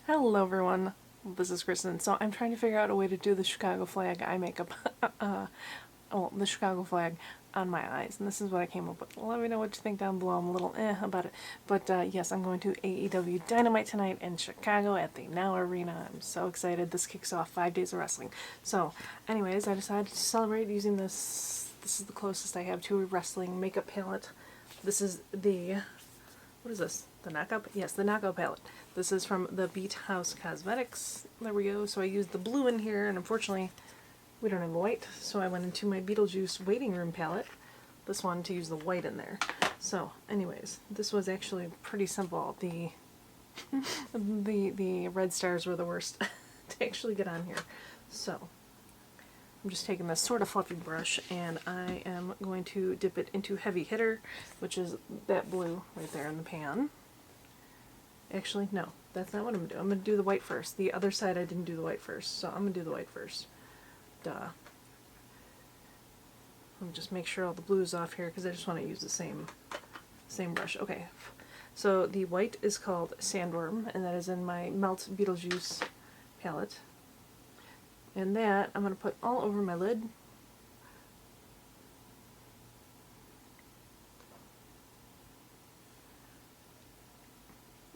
Hello everyone, this is Kristen. So I'm trying to figure out a way to do the Chicago flag eye makeup, the Chicago flag on my eyes, and this is what I came up with. Let me know what you think down below. I'm a little about it, but yes, I'm going to AEW Dynamite tonight in Chicago at the Now Arena. I'm so excited. This kicks off 5 days of wrestling. So anyways, I decided to celebrate using this. This is the closest I have to a wrestling makeup palette. This is the, what is this? The knockout? Yes, the knockout palette. This is from the Beatdown Cosmetics. There we go. So I used the blue in here, and unfortunately we don't have white, so I went into my Beetlejuice waiting room palette, this one, to use the white in there. So anyways, this was actually pretty simple. The the red stars were the worst to actually get on here. So I'm just taking this sort of fluffy brush, and I am going to dip it into Heavy Hitter, which is that blue right there in the pan. Actually, no, that's not what I'm going to do. I'm going to do the white first. The other side I didn't do the white first, so I'm going to do the white first. Duh. I'll just make sure all the blue is off here because I just want to use the same brush. Okay, so the white is called Sandworm, and that is in my Melt Beetlejuice palette. And that I'm going to put all over my lid.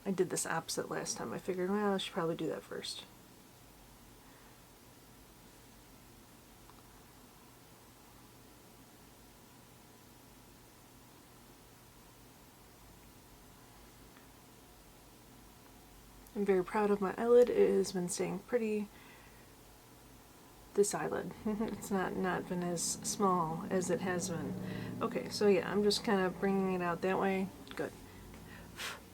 I did this opposite last time. I figured, well, I should probably do that first. I'm very proud of my eyelid. It has been staying pretty. This eyelid. It's not been as small as it has been. Okay, so yeah, I'm just kind of bringing it out that way. Good.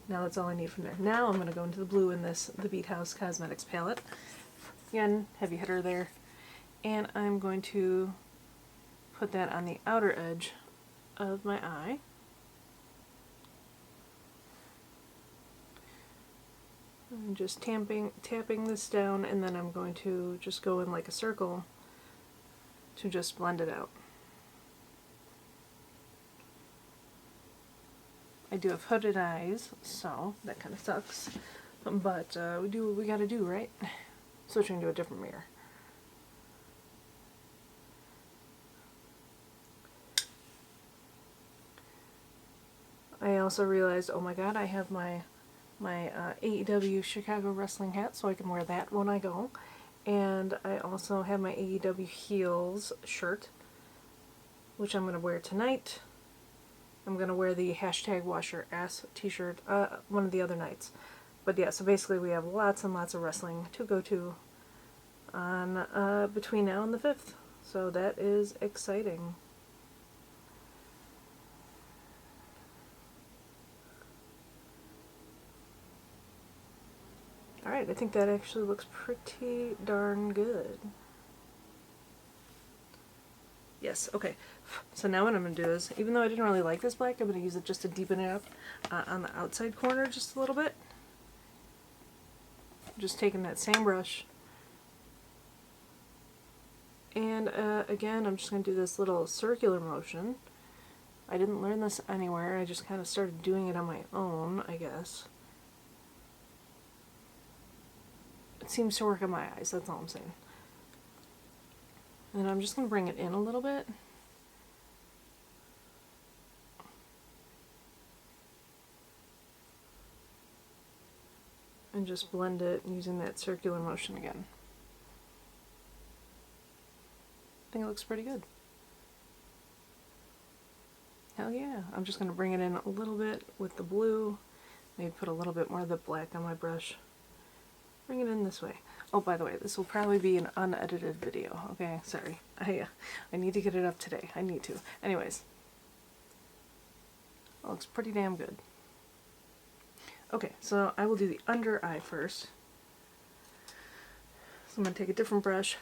Now that's all I need from there. Now I'm going to go into the blue in this, the Beathouse Cosmetics palette. Again, Heavy Hitter there. And I'm going to put that on the outer edge of my eye. I'm just tapping this down, and then I'm going to just go in like a circle to just blend it out. I do have hooded eyes, so that kind of sucks. But we do what we gotta do, right? Switching to a different mirror. I also realized, oh my god, I have my AEW Chicago wrestling hat, so I can wear that when I go. And I also have my AEW Heels shirt, which I'm going to wear tonight. I'm going to wear the hashtag wash your ass t-shirt one of the other nights. But yeah, so basically we have lots and lots of wrestling to go to on between now and the 5th. So that is exciting. Alright, I think that actually looks pretty darn good. Yes, okay. So now what I'm going to do is, even though I didn't really like this black, I'm going to use it just to deepen it up on the outside corner just a little bit. Just taking that same brush. And again, I'm just going to do this little circular motion. I didn't learn this anywhere, I just kind of started doing it on my own, I guess. It seems to work on my eyes, that's all I'm saying. And I'm just going to bring it in a little bit. And just blend it using that circular motion again. I think it looks pretty good. Hell yeah. I'm just going to bring it in a little bit with the blue. Maybe put a little bit more of the black on my brush. Bring it in this way. Oh, by the way, this will probably be an unedited video. Okay, sorry. I need to get it up today. I need to. Anyways. It looks pretty damn good. Okay, so I will do the under eye first. So I'm going to take a different brush.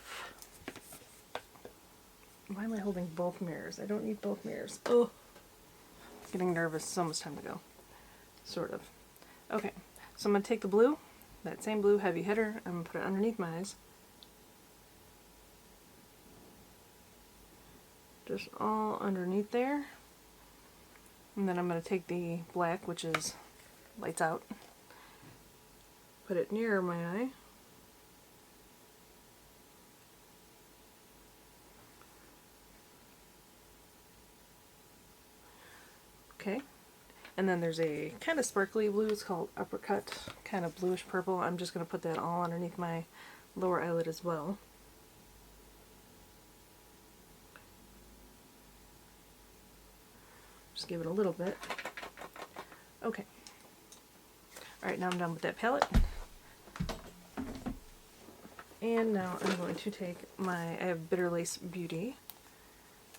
Why am I holding both mirrors? I don't need both mirrors. Oh, getting nervous. It's almost time to go. Sort of. Okay, so I'm going to take the blue, that same blue Heavy Hitter, I'm going to put it underneath my eyes. Just all underneath there. And then I'm going to take the black, which is Lights Out, put it near my eye. Okay, and then there's a kind of sparkly blue, it's called Uppercut, kind of bluish purple. I'm just going to put that all underneath my lower eyelid as well. Just give it a little bit. Okay. Alright, now I'm done with that palette. And now I'm going to take I have Bitter Lace Beauty.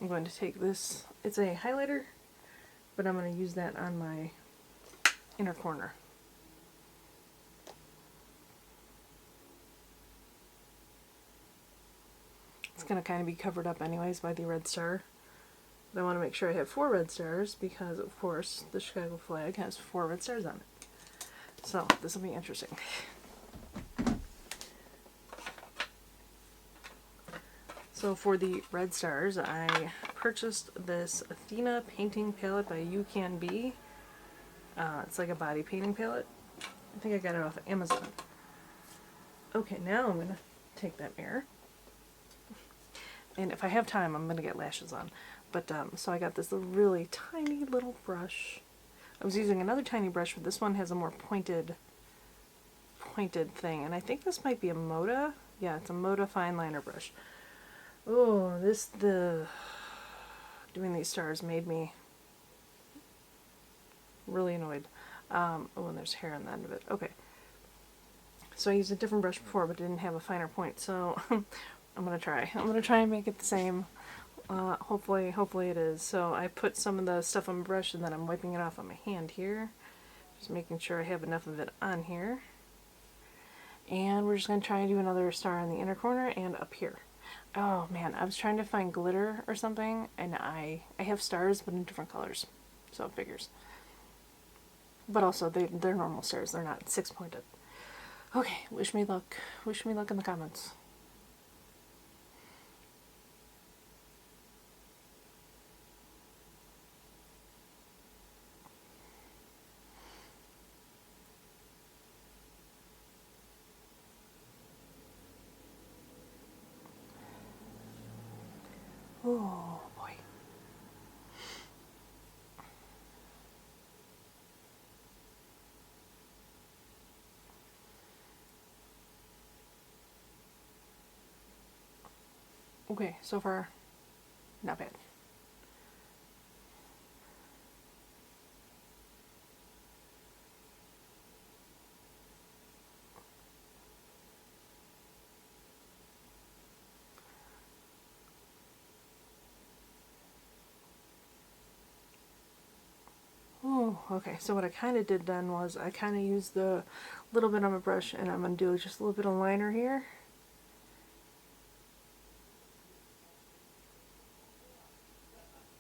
I'm going to take this, it's a highlighter, but I'm going to use that on my inner corner. It's going to kind of be covered up anyways by the red star. But I want to make sure I have 4 red stars because, of course, the Chicago flag has 4 red stars on it. So, this will be interesting. So for the red stars, I purchased this Athena painting palette by UNEDITED. It's like a body painting palette. I think I got it off of Amazon. Okay, now I'm going to take that mirror. And if I have time, I'm going to get lashes on. But, so I got this really tiny little brush. I was using another tiny brush, but this one has a more pointed thing. And I think this might be a Moda. Yeah, it's a Moda fine liner brush. Oh, doing these stars made me really annoyed. Oh, and there's hair on the end of it. Okay. So I used a different brush before, but didn't have a finer point. So I'm gonna try and make it the same. Hopefully it is. So I put some of the stuff on my brush, and then I'm wiping it off on my hand here. Just making sure I have enough of it on here. And we're just gonna try and do another star in the inner corner and up here. Oh man, I was trying to find glitter or something, and I have stars, but in different colors, so it figures. But also, they're normal stars, they're not 6-pointed. Okay, wish me luck. Wish me luck in the comments. Oh boy. Okay, so far, not bad. Oh, okay, so what I kind of did then was I kind of used the little bit on my brush, and I'm going to do just a little bit of liner here.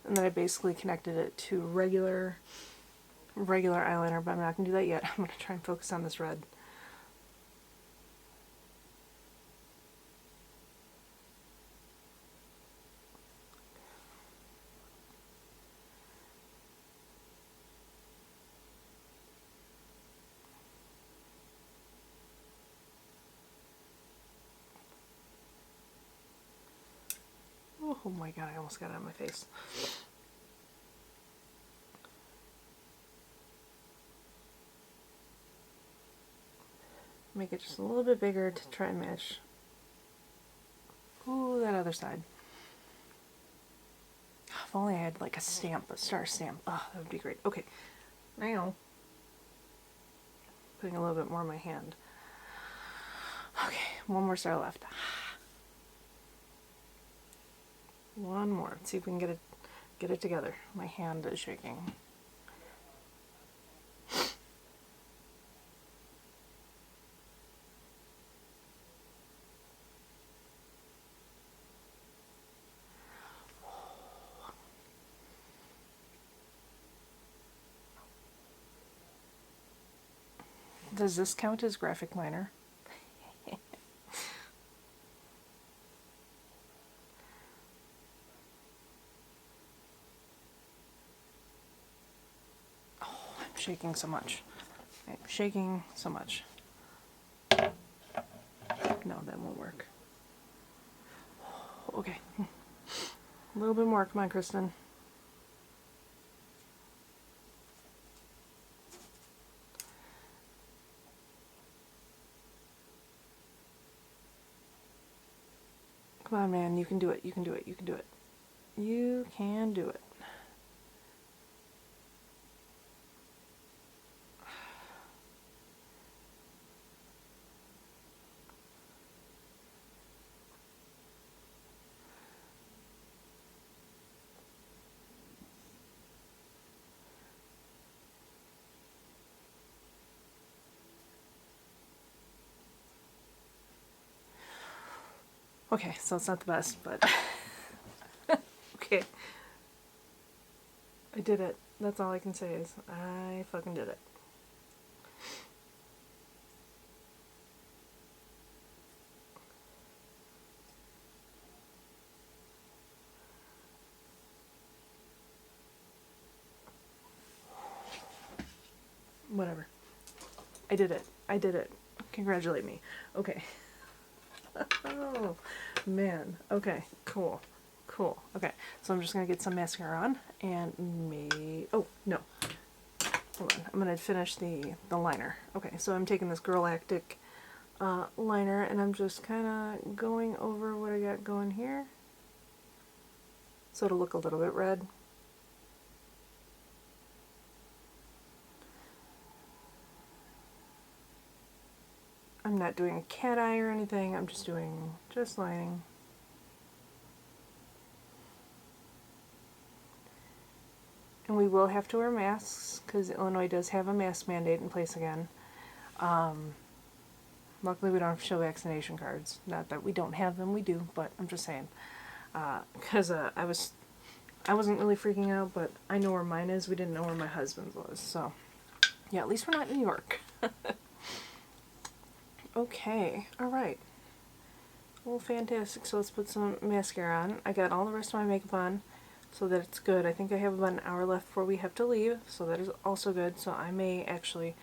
And then I basically connected it to regular eyeliner, but I'm not going to do that yet. I'm going to try and focus on this red. Oh my god, I almost got it on my face. Make it just a little bit bigger to try and match. Ooh, that other side. If only I had like a stamp, a star stamp. Oh, that would be great. Okay, now putting a little bit more on my hand. Okay, one more star left. One more. Let's see if we can get it together. My hand is shaking. Does this count as graphic liner? Oh, I'm shaking so much. I'm shaking so much. A little bit more. Come on, Kristen. Come on, man. You can do it. You can do it. You can do it. You can do it. Okay, so it's not the best, but okay. I did it. That's all I can say is I fucking did it. Whatever. I did it. I did it. Congratulate me. Okay. Oh, man. Okay, cool. Cool. Okay, so I'm just going to get some mascara on and maybe... Oh, no. Hold on. I'm going to finish the liner. Okay, so I'm taking this Galactic liner and I'm just kind of going over what I got going here. So it'll look a little bit red. I'm not doing a cat eye or anything, I'm just doing lining. And we will have to wear masks because Illinois does have a mask mandate in place again. Luckily we don't have to show vaccination cards. Not that we don't have them, we do, but I'm just saying. Because I wasn't really freaking out, but I know where mine is. We didn't know where my husband's was, so yeah, at least we're not in New York. Okay, alright. Well, fantastic. So let's put some mascara on. I got all the rest of my makeup on so that it's good. I think I have about an hour left before we have to leave, so that is also good. So I may actually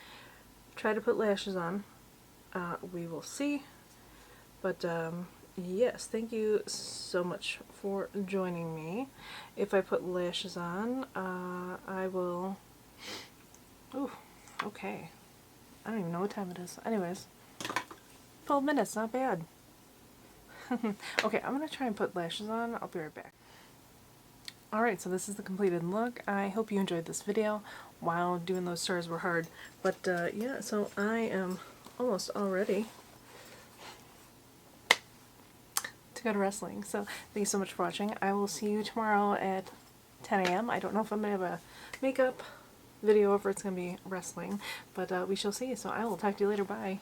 try to put lashes on. We will see. But yes, thank you so much for joining me. If I put lashes on, I will... Ooh, okay. I don't even know what time it is. Anyways. 12 minutes, not bad. Okay, I'm going to try and put lashes on. I'll be right back. Alright, so this is the completed look. I hope you enjoyed this video. Wow, doing those stars were hard. But yeah, so I am almost all ready to go to wrestling. So thank you so much for watching. I will see you tomorrow at 10 a.m. I don't know if I'm going to have a makeup video or if it's going to be wrestling, but we shall see. So I will talk to you later. Bye.